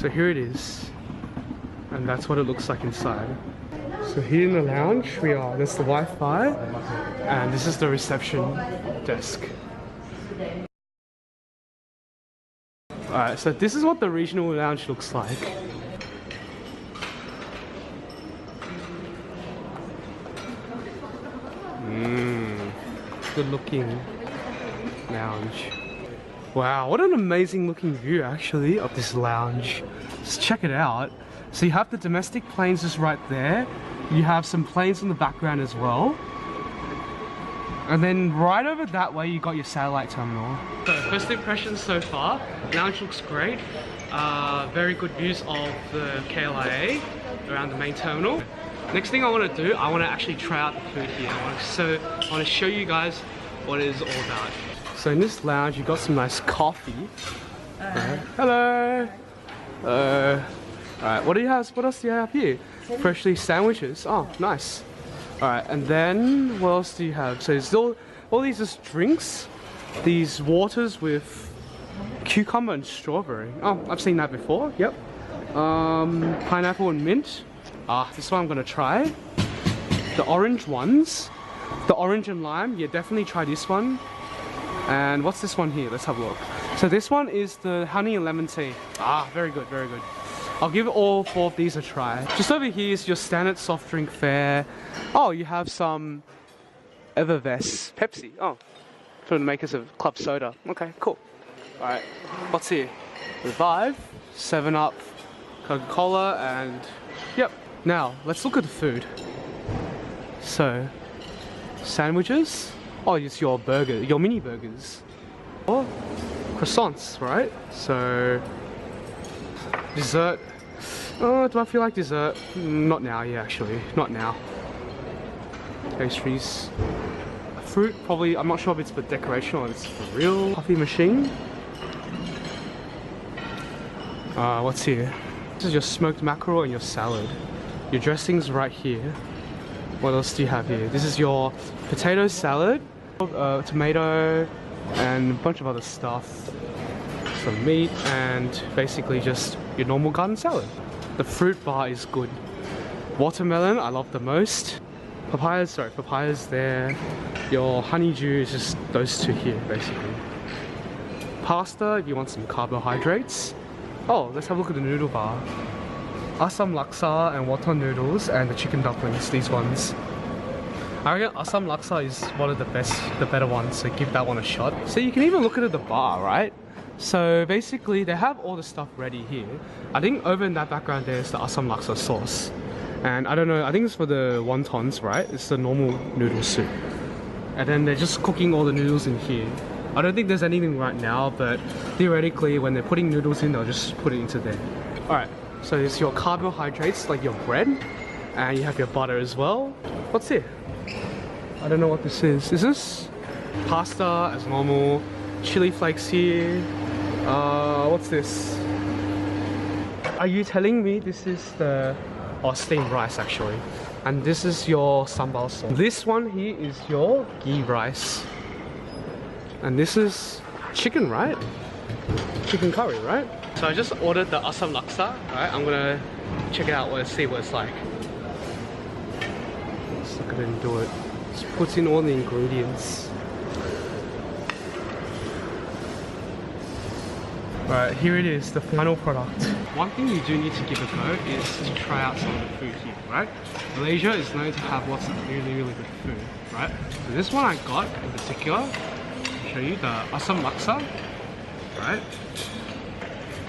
So here it is, and that's what it looks like inside. So here in the lounge, there's the Wi-Fi, and this is the reception desk. Alright, so this is what the regional lounge looks like. Good looking lounge. Wow, what an amazing looking view actually of this lounge. Just check it out. So you have the domestic planes just right there. You have some planes in the background as well. And then right over that way you got your satellite terminal. So first impressions so far, lounge looks great. Very good views of the KLIA around the main terminal. Next thing I want to do, I want to actually try out the food here. I want to show you guys what it is all about. So in this lounge, you got some nice coffee. Hello. Alright, what else do you have here? Freshly sandwiches. Oh, nice. Alright, and then what else do you have? So there's all these just drinks. These waters with cucumber and strawberry. Oh, I've seen that before. Yep. Pineapple and mint. This one I'm gonna try. The orange ones. The orange and lime. Yeah, definitely try this one. And what's this one here? Let's have a look. So this one is the honey and lemon tea. Very good, very good. I'll give all 4 of these a try. Just over here is your standard soft drink fare. Oh, you have some Evervest Pepsi. Oh, from the makers of Club Soda. Okay, cool. Alright, what's here? Revive, 7-Up, Coca-Cola, and yep. Now, let's look at the food. So, sandwiches. Oh, it's your burger, your mini burgers. Oh, croissants, right? So, dessert. Oh, do I feel like dessert? Not now, yeah, actually. Not now. Pastries. Fruit, probably. I'm not sure if it's for decoration or it's for real. Coffee machine. What's here? This is your smoked mackerel and your salad. Your dressing's right here. What else do you have here? This is your potato salad, tomato, and a bunch of other stuff. Some meat, and basically just your normal garden salad. The fruit bar is good. Watermelon, I love the most. Papayas there. Your honeydew is just those 2 here, basically. Pasta, if you want some carbohydrates. Oh, let's have a look at the noodle bar. Asam laksa and wonton noodles and the chicken dumplings, these ones. I reckon Asam laksa is one of the better ones, so give that one a shot. So you can even look at the bar, right? So basically they have all the stuff ready here. I think over in that background there's the Asam laksa sauce. And I don't know, I think it's for the wontons, right? It's the normal noodle soup. And then they're just cooking all the noodles in here. I don't think there's anything right now, but theoretically when they're putting noodles in, they'll just put it into there. Alright. So it's your carbohydrates, like your bread, and you have your butter as well. What's here? I don't know what this is. Is this pasta as normal? Chili flakes here. What's this? Are you telling me this is the steamed rice actually? And this is your sambal sauce. This one here is your ghee rice. And this is chicken, right? Chicken curry, right? So I just ordered the Asam laksa, right? I'm gonna check it out, let's see what it's like. Let's look at it and do it. Just puts in all the ingredients. Right, here it is, the final product. One thing you do need to give a go is to try out some of the food here, right? Malaysia is known to have lots of really, really good food, right? So this one I got in particular, I'll show you the Asam laksa, right?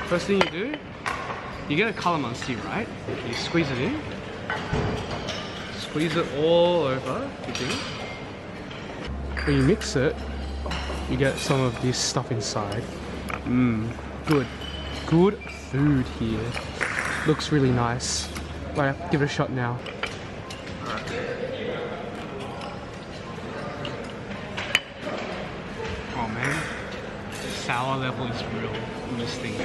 First thing you do, you get a calamansi, right? You squeeze it in. Squeeze it all over, you think. When you mix it, you get some of this stuff inside. Good. Good food here. Looks really nice. Right, give it a shot now. Oh man, the sour level is real in this thing.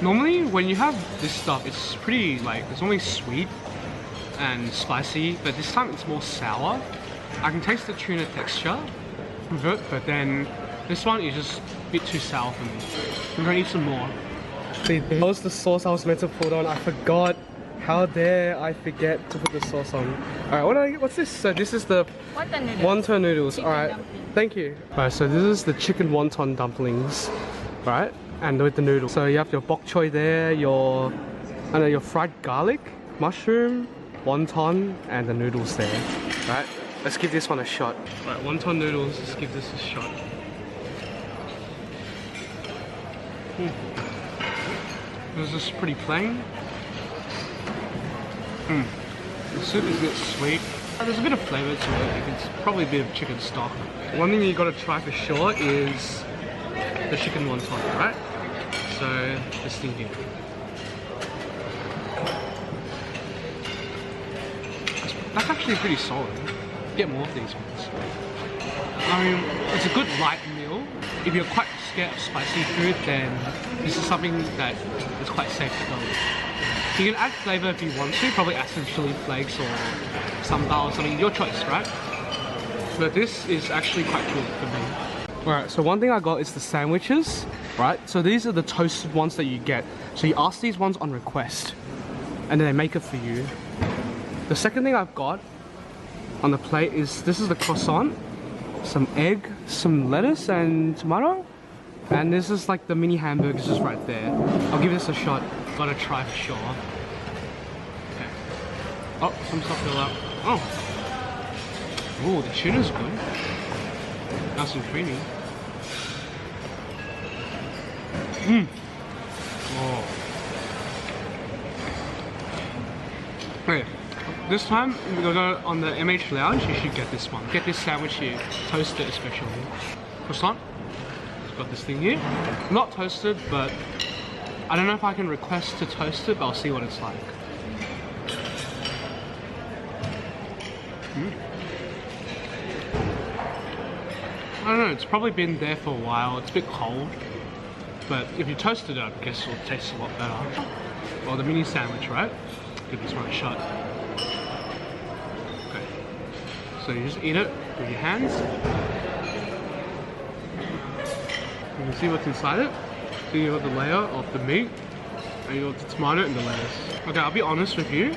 Normally when you have this stuff, it's pretty like, it's only sweet and spicy, but this time it's more sour. I can taste the tuna texture with it, but then this one is just a bit too sour for me. I'm gonna eat some more. See, that was the sauce I was meant to put on. I forgot. How dare I forget to put the sauce on. Alright, what's this? So this is the Wonton noodles. wonton noodles. Alright, Dumpling. thank you. Alright, so this is the chicken wonton dumplings. Right? And with the noodles. So you have your bok choy there, your fried garlic, mushroom, wonton, and the noodles there. Right? Let's give this one a shot. Right, wonton noodles, let's give this a shot. This is pretty plain. The soup is a bit sweet. There's a bit of flavour to it. It's probably a bit of chicken stock. One thing you gotta try for sure is the chicken wonton, right? So, this thing here. That's actually pretty solid. Get more of these ones. I mean, it's a good light meal. If you're quite scared of spicy food, then this is something that is quite safe to go with. You can add flavour if you want to, probably add some chili flakes or sambal or something, your choice, right? But this is actually quite good for me. Alright, so one thing I got is the sandwiches, right? So these are the toasted ones that you get. So you ask these ones on request, and then they make it for you. The second thing I've got on the plate is, this is the croissant, some egg, some lettuce and tomato. And this is like the mini hamburgers just right there. I'll give this a shot. Gotta try for sure. Okay. Oh, some stuff fell out. Oh. Ooh, the tuna's good. Nice and creamy. Oh. Okay. This time, we're gonna go on the MH Lounge. You should get this one. Get this sandwich here. Toasted especially. Croissant. Got this thing here. Not toasted, but I don't know if I can request to toast it, but I'll see what it's like. I don't know, it's probably been there for a while. It's a bit cold, but if you toasted it, I guess it'll taste a lot better. Well, the mini sandwich, right? Give this one a shot. Okay. So you just eat it with your hands. You can see what's inside it. So you got the layer of the meat, and you got the tomato and the lettuce. Okay, I'll be honest with you.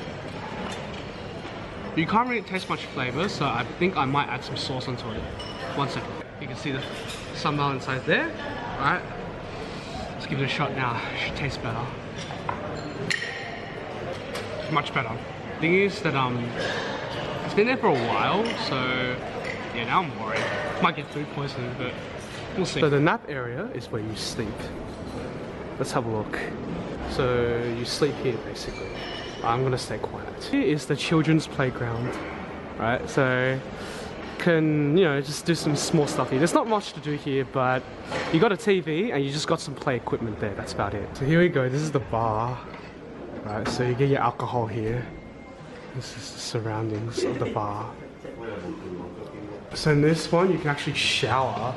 You can't really taste much flavor, so I think I might add some sauce onto it. 1 second. You can see the sambal inside there. Alright. Let's give it a shot now. Should taste better. Much better. Thing is that it's been there for a while, so yeah, now I'm worried. Might get food poisoning, but we'll see. So the nap area is where you sleep. Let's have a look. So you sleep here basically. I'm gonna stay quiet. Here is the children's playground, right? So can, you know, just do some small stuff here. There's not much to do here, but you got a TV and you just got some play equipment there. That's about it. So here we go. This is the bar, right? So you get your alcohol here. This is the surroundings of the bar. So in this one, you can actually shower.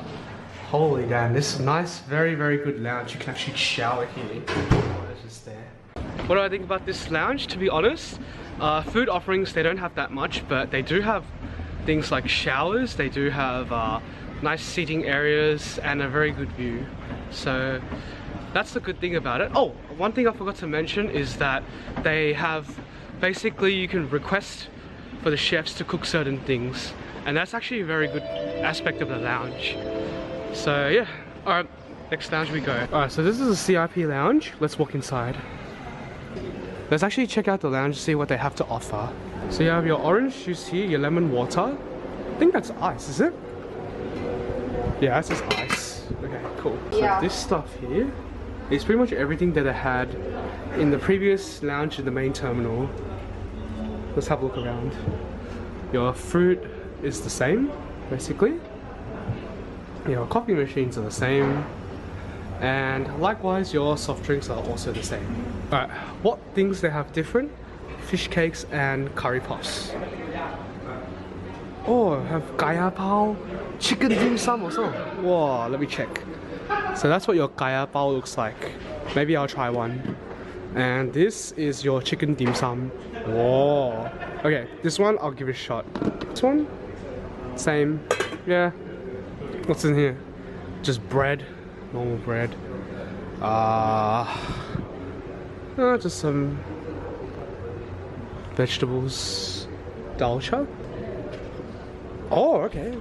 Holy damn, this nice, very, very good lounge. You can actually shower here. It's just there. What do I think about this lounge? To be honest, food offerings, they don't have that much, but they do have things like showers. They do have nice seating areas and a very good view. So that's the good thing about it. Oh, one thing I forgot to mention is that they have, basically you can request for the chefs to cook certain things. And that's actually a very good aspect of the lounge. So yeah, alright, next lounge we go. Alright, so this is a CIP lounge. Let's walk inside. Let's actually check out the lounge, see what they have to offer. So you have your orange juice here, your lemon water. I think that's ice, is it? Yeah, that's just ice. Okay, cool. So this stuff here is pretty much everything that I had in the previous lounge in the main terminal. Let's have a look around. Your fruit is the same, basically. Your coffee machines are the same. And likewise, your soft drinks are also the same. Alright, what things they have different? Fish cakes and curry puffs. Oh, have kaya pao, chicken dim sum also. Whoa, let me check. So that's what your kaya pao looks like. Maybe I'll try one. And this is your chicken dim sum. Whoa. Okay, this one I'll give it a shot. This one, same. Yeah. What's in here? Just bread, normal bread. Just some vegetables. Dalcha. Oh, okay.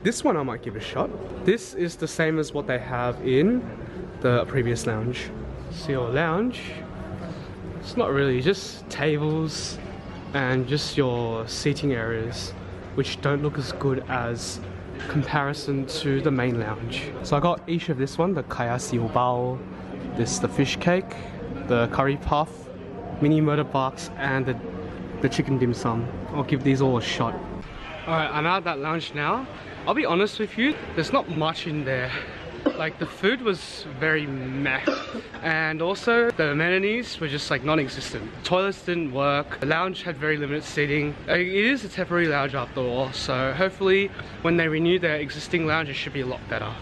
This one I might give a shot. This is the same as what they have in the previous lounge. So your lounge, it's not really, just tables and just your seating areas, which don't look as good as comparison to the main lounge. So I got each of this one, the kaya siu bao, this the fish cake, the curry puff, mini murtabaks, and the chicken dim sum. I'll give these all a shot. Alright, I'm at that lounge now. I'll be honest with you, there's not much in there. Like, the food was very meh, and also the amenities were just like non-existent. Toilets didn't work, the lounge had very limited seating. It is a temporary lounge after all, so hopefully when they renew their existing lounge it should be a lot better.